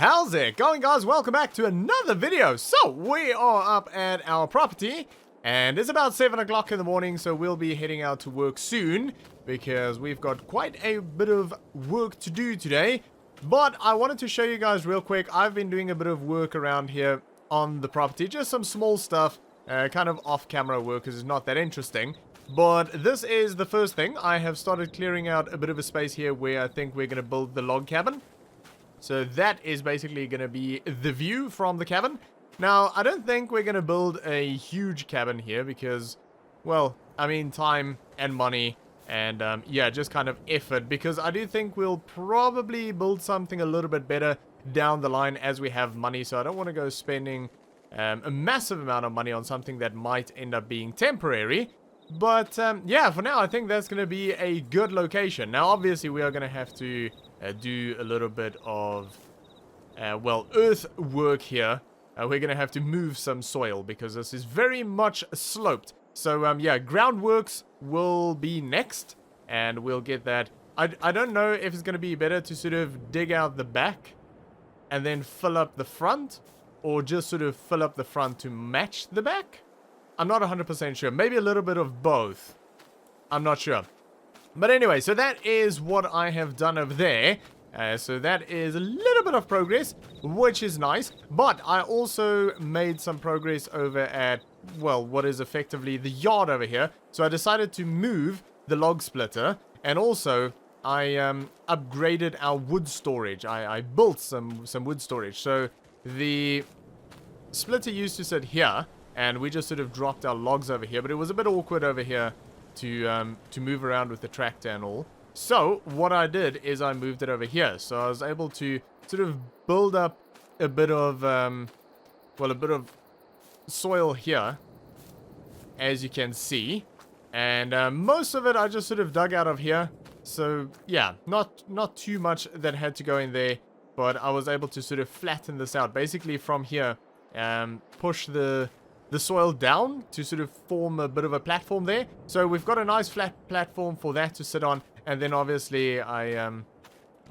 How's it going, guys? Welcome back to another video. So we are up at our property and it's about 7 o'clock in the morning, so we'll be heading out to work soon because we've got quite a bit of work to do today. But I wanted to show you guys real quick. I've been doing a bit of work around here on the property, just some small stuff, kind of off-camera work because it's not that interesting. But this is the first thing. I have started clearing out a bit of a space here where I think we're going to build the log cabin. So that is basically going to be the view from the cabin. Now, I don't think we're going to build a huge cabin here because, well, I mean, time and money and, yeah, just kind of effort. Because I do think we'll probably build something a little bit better down the line as we have money. So I don't want to go spending a massive amount of money on something that might end up being temporary. But, yeah, for now, I think that's going to be a good location. Now, obviously, we are going to have to do a little bit of, well, earth work here. We're going to have to move some soil because this is very much sloped. So, yeah, groundworks will be next, and we'll get that. I don't know if it's going to be better to sort of dig out the back and then fill up the front, or just sort of fill up the front to match the back. I'm not 100% sure. Maybe a little bit of both. I'm not sure. But anyway, so that is what I have done over there. So that is a little bit of progress, which is nice. But I also made some progress over at, well, what is effectively the yard over here. So I decided to move the log splitter. And also, I upgraded our wood storage. I built some wood storage. So the splitter used to sit here. And we just sort of dropped our logs over here. But it was a bit awkward over here to move around with the tractor and all. So what I did is I moved it over here. So I was able to sort of build up a bit of, well, a bit of soil here, as you can see. And most of it I just sort of dug out of here. So yeah, not too much that had to go in there. But I was able to sort of flatten this out. Basically from here, push the soil down to sort of form a bit of a platform there. So we've got a nice flat platform for that to sit on. And then obviously I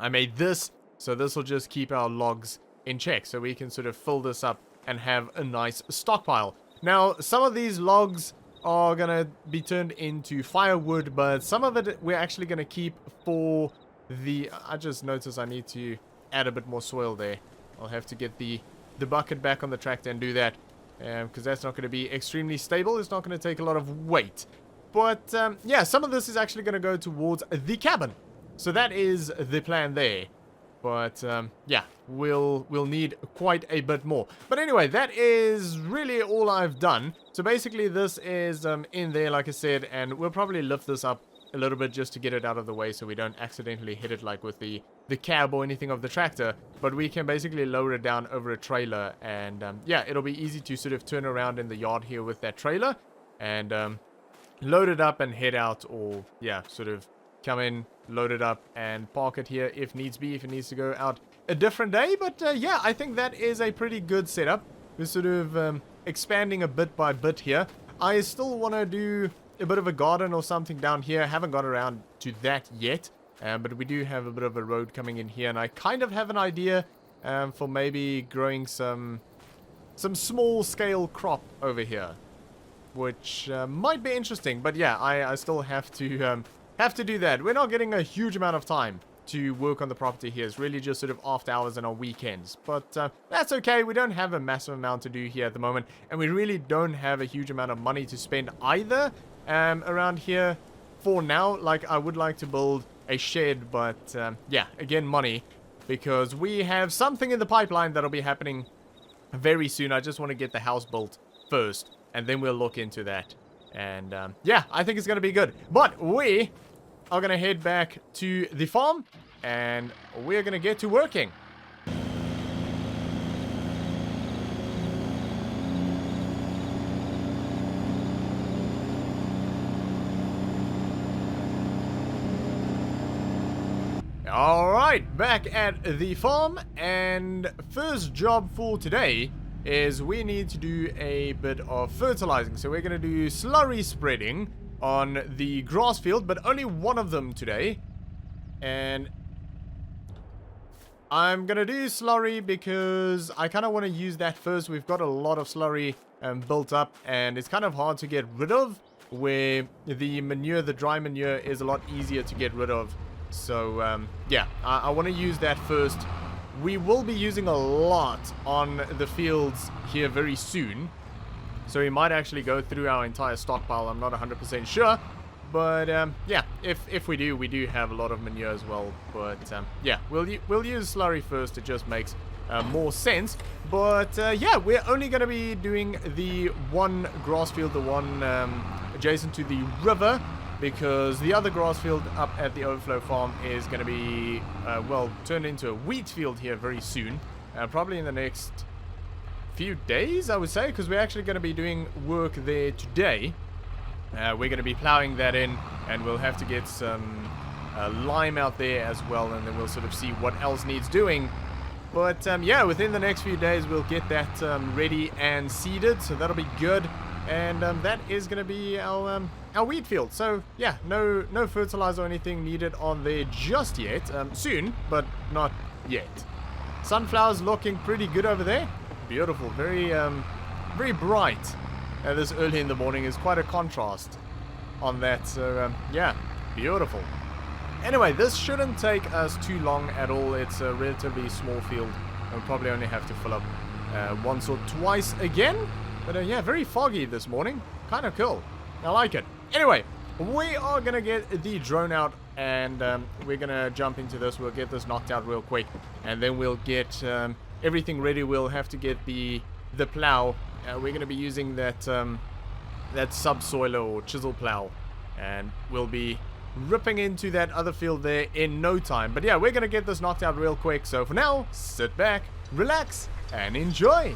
made this. So this will just keep our logs in check. So we can sort of fill this up and have a nice stockpile. Now, some of these logs are going to be turned into firewood. But some of it we're actually going to keep for the... I just noticed I need to add a bit more soil there. I'll have to get the bucket back on the tractor and do that. Because that's not going to be extremely stable. It's not going to take a lot of weight. But, yeah, some of this is actually going to go towards the cabin. So that is the plan there. But, yeah, we'll need quite a bit more. But anyway, that is really all I've done. So basically this is in there, like I said. And we'll probably lift this up a little bit just to get it out of the way so we don't accidentally hit it like with the cab or anything of the tractor. But we can basically lower it down over a trailer and yeah, it'll be easy to sort of turn around in the yard here with that trailer and load it up and head out, or yeah, sort of come in, load it up and park it here if needs be, if it needs to go out a different day. But yeah, I think that is a pretty good setup. We're sort of expanding a bit by bit here. I still want to do a bit of a garden or something down here. I haven't got around to that yet, but we do have a bit of a road coming in here, and I kind of have an idea for maybe growing some small scale crop over here, which might be interesting. But yeah, I still have to do that. We're not getting a huge amount of time to work on the property here. It's really just sort of after hours and on weekends, but that's okay. We don't have a massive amount to do here at the moment, and we really don't have a huge amount of money to spend either around here for now. Like, I would like to build a shed, but yeah, again, money, because we have something in the pipeline that'll be happening very soon. I just want to get the house built first, and then we'll look into that. And yeah, I think it's going to be good. But we are going to head back to the farm, and we're going to get to working. Alright, back at the farm, and first job for today is we need to do a bit of fertilizing. So we're going to do slurry spreading on the grass field, but only one of them today. And I'm going to do slurry because I kind of want to use that first. We've got a lot of slurry built up, and it's kind of hard to get rid of, where the manure, the dry manure, is a lot easier to get rid of. So, yeah, I want to use that first. We will be using a lot on the fields here very soon. So we might actually go through our entire stockpile. I'm not 100% sure. But, yeah, if we do have a lot of manure as well. But, yeah, we'll use slurry first. It just makes more sense. But, yeah, we're only going to be doing the one grass field, the one adjacent to the river. Because the other grass field up at the overflow farm is going to be, well, turned into a wheat field here very soon. Probably in the next few days, I would say. Because we're actually going to be doing work there today. We're going to be plowing that in, and we'll have to get some lime out there as well, and then we'll sort of see what else needs doing. But yeah, within the next few days we'll get that ready and seeded, so that'll be good. And that is going to be our wheat field. So yeah, no fertilizer or anything needed on there just yet. Soon, but not yet. Sunflowers looking pretty good over there. Beautiful, very bright. This early in the morning is quite a contrast on that, so yeah, beautiful. Anyway, this shouldn't take us too long at all. It's a relatively small field. We'll probably only have to fill up once or twice again. But yeah, very foggy this morning. Kind of cool. I like it. Anyway, we are going to get the drone out, and we're going to jump into this. We'll get this knocked out real quick, and then we'll get everything ready. We'll have to get the plow. We're going to be using that subsoiler or chisel plow, and we'll be ripping into that other field there in no time. But yeah, we're going to get this knocked out real quick. So for now, sit back, relax, and enjoy.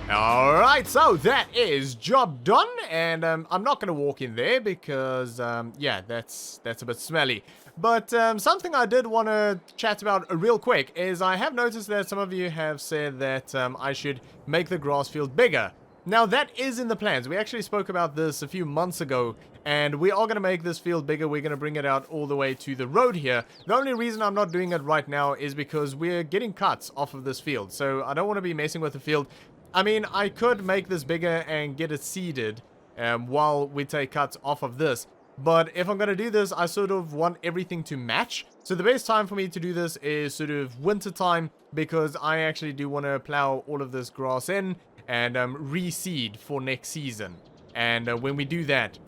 Alright, so that is job done, and I'm not going to walk in there because, yeah, that's a bit smelly. But something I did want to chat about real quick is I have noticed that some of you have said that I should make the grass field bigger. Now, that is in the plans. We actually spoke about this a few months ago, and we are going to make this field bigger. We're going to bring it out all the way to the road here. The only reason I'm not doing it right now is because we're getting cuts off of this field, so I don't want to be messing with the field. I mean, I could make this bigger and get it seeded while we take cuts off of this. But if I'm going to do this, I sort of want everything to match. So the best time for me to do this is sort of winter time, because I actually do want to plow all of this grass in and reseed for next season. And when we do that,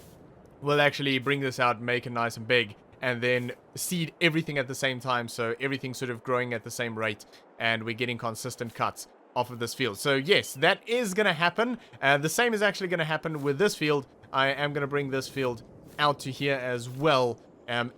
we'll actually bring this out, make it nice and big, and then seed everything at the same time, so everything's sort of growing at the same rate, and we're getting consistent cuts off of this field. So yes, that is going to happen. The same is actually going to happen with this field. I am going to bring this field out to here as well.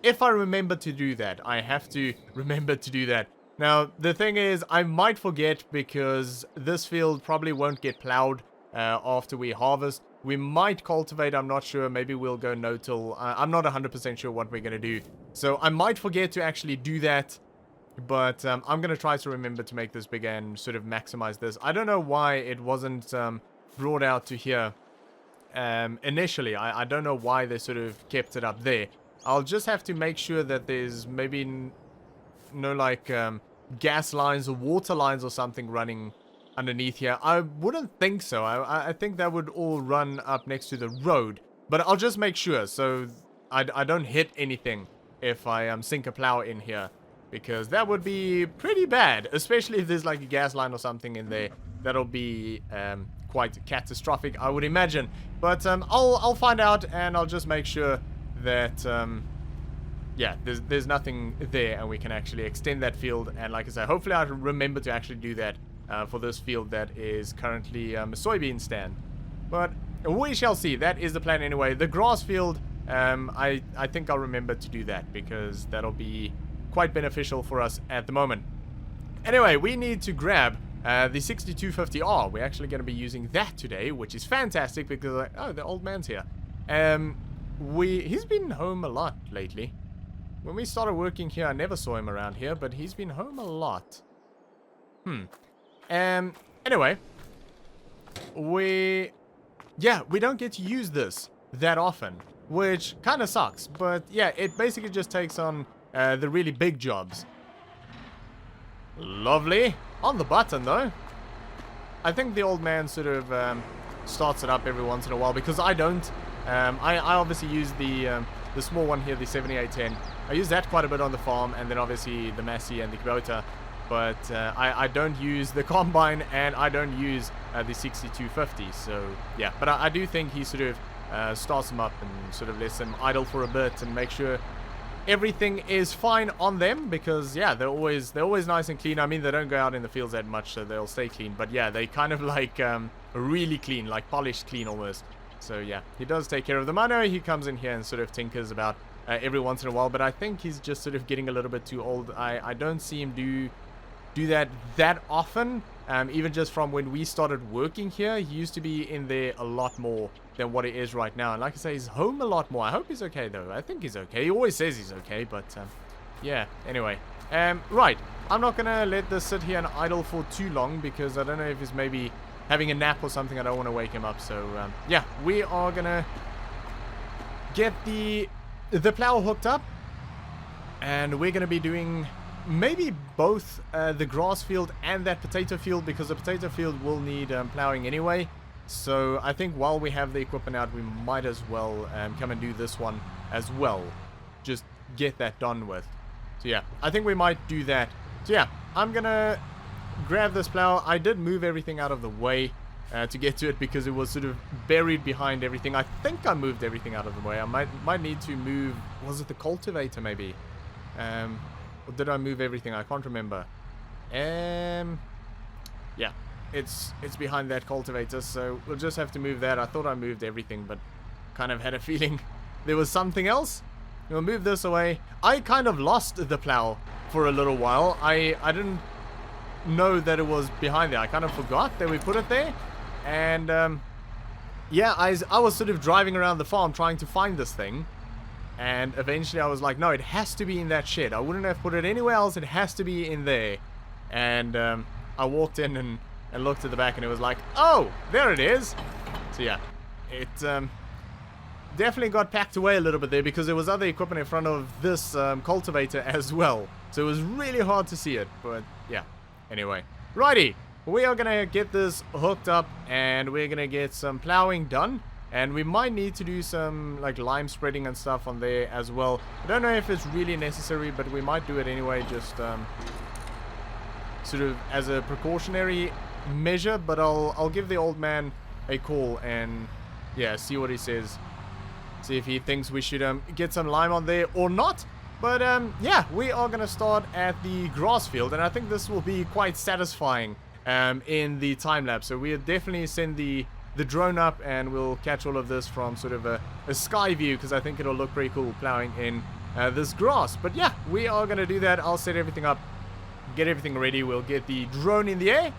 If I remember to do that, I have to remember to do that. Now, the thing is, I might forget because this field probably won't get plowed after we harvest. We might cultivate, I'm not sure. Maybe we'll go no-till. I'm not 100% sure what we're going to do. So I might forget to actually do that. But I'm going to try to remember to make this bigger and sort of maximize this. I don't know why it wasn't brought out to here initially. I don't know why they sort of kept it up there. I'll just have to make sure that there's maybe no like gas lines or water lines or something running underneath here. I wouldn't think so. I think that would all run up next to the road. But I'll just make sure so I don't hit anything if I sink a plow in here. Because that would be pretty bad, especially if there's like a gas line or something in there. That'll be quite catastrophic, I would imagine. But I'll find out, and I'll just make sure that yeah, there's nothing there, and we can actually extend that field. And like I said, hopefully I remember to actually do that for this field that is currently a soybean stand. But we shall see. That is the plan anyway. The grass field, I think I'll remember to do that because that'll be quite beneficial for us at the moment. Anyway, we need to grab the 6250R. We're actually going to be using that today, which is fantastic because oh, the old man's here. He's been home a lot lately. When we started working here, I never saw him around here, but he's been home a lot. Anyway, we don't get to use this that often, which kind of sucks. But yeah, it basically just takes on the really big jobs. Lovely. On the button, though. I think the old man sort of starts it up every once in a while because I don't. I obviously use the small one here, the 7810. I use that quite a bit on the farm, and then obviously the Massey and the Kubota. But I don't use the combine, and I don't use the 6250. So yeah, but I do think he sort of starts them up and sort of lets them idle for a bit and make sure everything is fine on them, because yeah, they're always nice and clean. I mean, they don't go out in the fields that much, so they'll stay clean, but yeah, they kind of like really clean, like polished clean almost. So yeah, he does take care of them. I know he comes in here and sort of tinkers about every once in a while, but I think he's just sort of getting a little bit too old. I don't see him do that often. Even just from when we started working here, he used to be in there a lot more than what he is right now. And like I say, he's home a lot more. I hope he's okay, though. I think he's okay. He always says he's okay, but yeah, anyway. Right, I'm not going to let this sit here and idle for too long because I don't know if he's maybe having a nap or something. I don't want to wake him up. So yeah, we are going to get the plow hooked up, and we're going to be doing maybe both the grass field and that potato field, because the potato field will need plowing anyway. So I think while we have the equipment out, we might as well come and do this one as well. Just get that done with. So yeah, I think we might do that. So yeah, I'm gonna grab this plow. I did move everything out of the way to get to it because it was sort of buried behind everything. I think I moved everything out of the way. I might need to move, was it the cultivator maybe? Or did I move everything? I can't remember. Yeah, it's behind that cultivator, so we'll just have to move that. I thought I moved everything, but kind of had a feeling there was something else. We'll move this away. I kind of lost the plow for a little while. I didn't know that it was behind there. I kind of forgot that we put it there. And yeah, I was sort of driving around the farm trying to find this thing. And eventually I was like, no, it has to be in that shed. I wouldn't have put it anywhere else. It has to be in there. And I walked in and looked at the back, and it was like, oh, there it is. So yeah, it definitely got packed away a little bit there because there was other equipment in front of this cultivator as well. So it was really hard to see it. But yeah, anyway. Righty, we are going to get this hooked up, and we're going to get some plowing done. And we might need to do some like lime spreading and stuff on there as well. I don't know if it's really necessary, but we might do it anyway, just sort of as a precautionary measure. But I'll give the old man a call and yeah, see what he says. See if he thinks we should get some lime on there or not. But yeah, we are gonna start at the grass field, and I think this will be quite satisfying in the time lapse. So we'll definitely send the drone up, and we'll catch all of this from sort of a sky view, because I think it'll look pretty cool plowing in this grass. But yeah, we are going to do that. I'll set everything up get everything ready. We'll get the drone in the air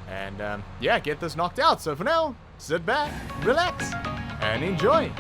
and, yeah, get this knocked out. So for now, sit back, relax, and enjoy.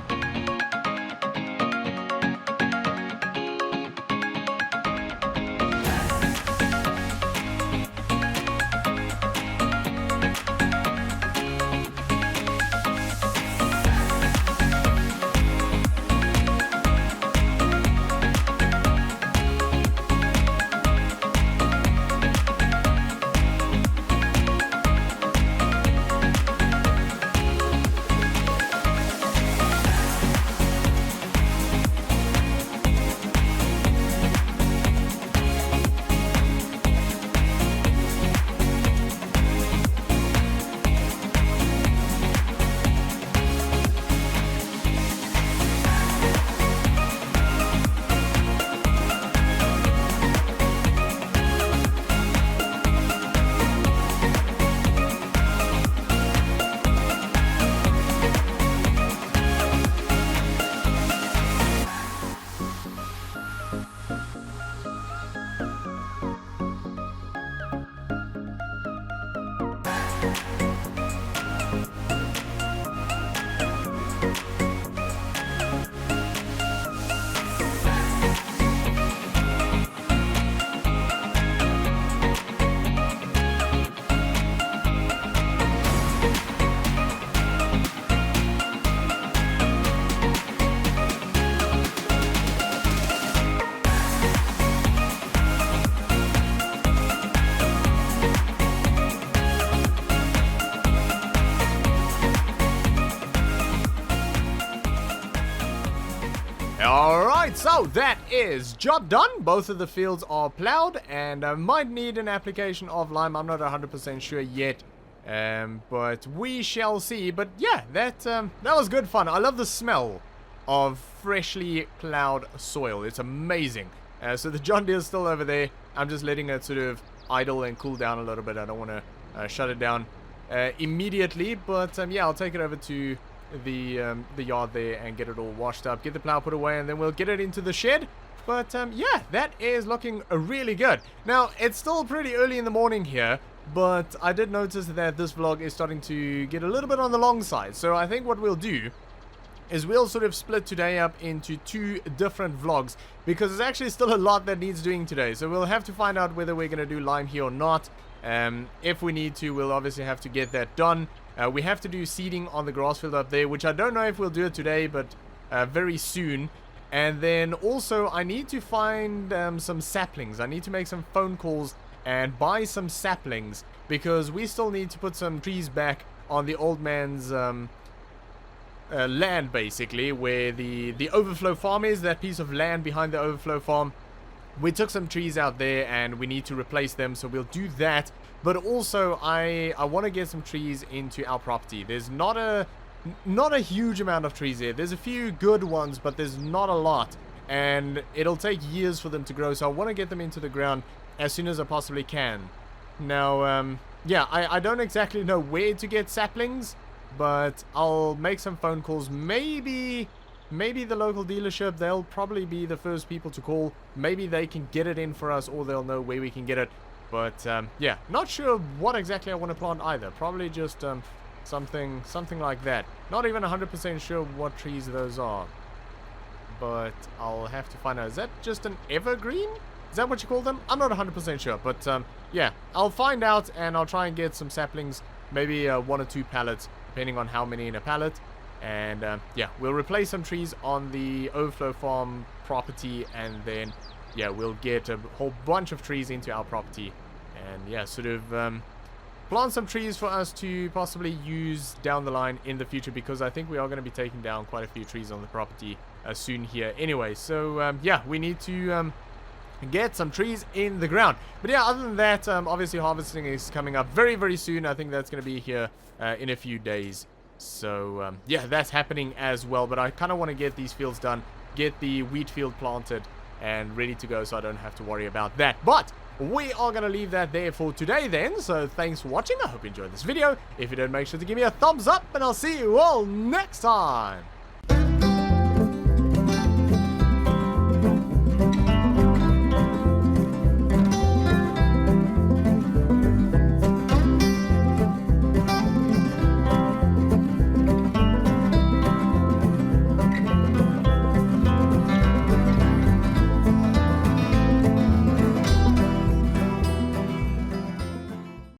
Alright, so that is job done. Both of the fields are plowed, and I might need an application of lime. I'm not 100% sure yet, but we shall see. But yeah, that was good fun. I love the smell of freshly plowed soil. It's amazing. So the John Deere's still over there. I'm just letting it sort of idle and cool down a little bit. I don't want to shut it down immediately, but yeah, I'll take it over to the yard there and get it all washed up, get the plow put away, and then we'll get it into the shed. But yeah, that is looking really good. Now, it's still pretty early in the morning here, but I did notice that this vlog is starting to get a little bit on the long side. So I think what we'll do is we'll sort of split today up into 2 different vlogs, because there's actually still a lot that needs doing today. So we'll have to find out whether we're going to do lime here or not. If we need to, we'll obviously have to get that done. We have to do seeding on the grass field up there, which I don't know if we'll do it today, but very soon. And then also I need to find some saplings. I need to make some phone calls and buy some saplings, because we still need to put some trees back on the old man's land, basically, where the overflow farm is, that piece of land behind the overflow farm. We took some trees out there and we need to replace them, so we'll do that. But also I want to get some trees into our property. There's not a huge amount of trees there. There's a few good ones, but there's not a lot, and it'll take years for them to grow, so I want to get them into the ground as soon as I possibly can. Now yeah, I don't exactly know where to get saplings, but I'll make some phone calls. Maybe the local dealership, they'll probably be the first people to call. Maybe they can get it in for us, or they'll know where we can get it. But yeah, not sure what exactly I want to plant either. Probably just something like that. Not even 100% sure what trees those are, but I'll have to find out. Is that just an evergreen? Is that what you call them? I'm not 100% sure, but yeah, I'll find out, and I'll try and get some saplings, maybe 1 or 2 pallets, depending on how many in a pallet. And yeah, we'll replace some trees on the overflow farm property, and then yeah, we'll get a whole bunch of trees into our property, and yeah, sort of plant some trees for us to possibly use down the line in the future, because I think we are going to be taking down quite a few trees on the property soon here anyway. So yeah, we need to get some trees in the ground. But yeah, other than that, obviously harvesting is coming up very, very soon. I think that's going to be here in a few days. So yeah, that's happening as well. But I kind of want to get these fields done, get the wheat field planted and ready to go, so I don't have to worry about that. But we are going to leave that there for today then. So thanks for watching. I hope you enjoyed this video. If you did, make sure to give me a thumbs up, and I'll see you all next time.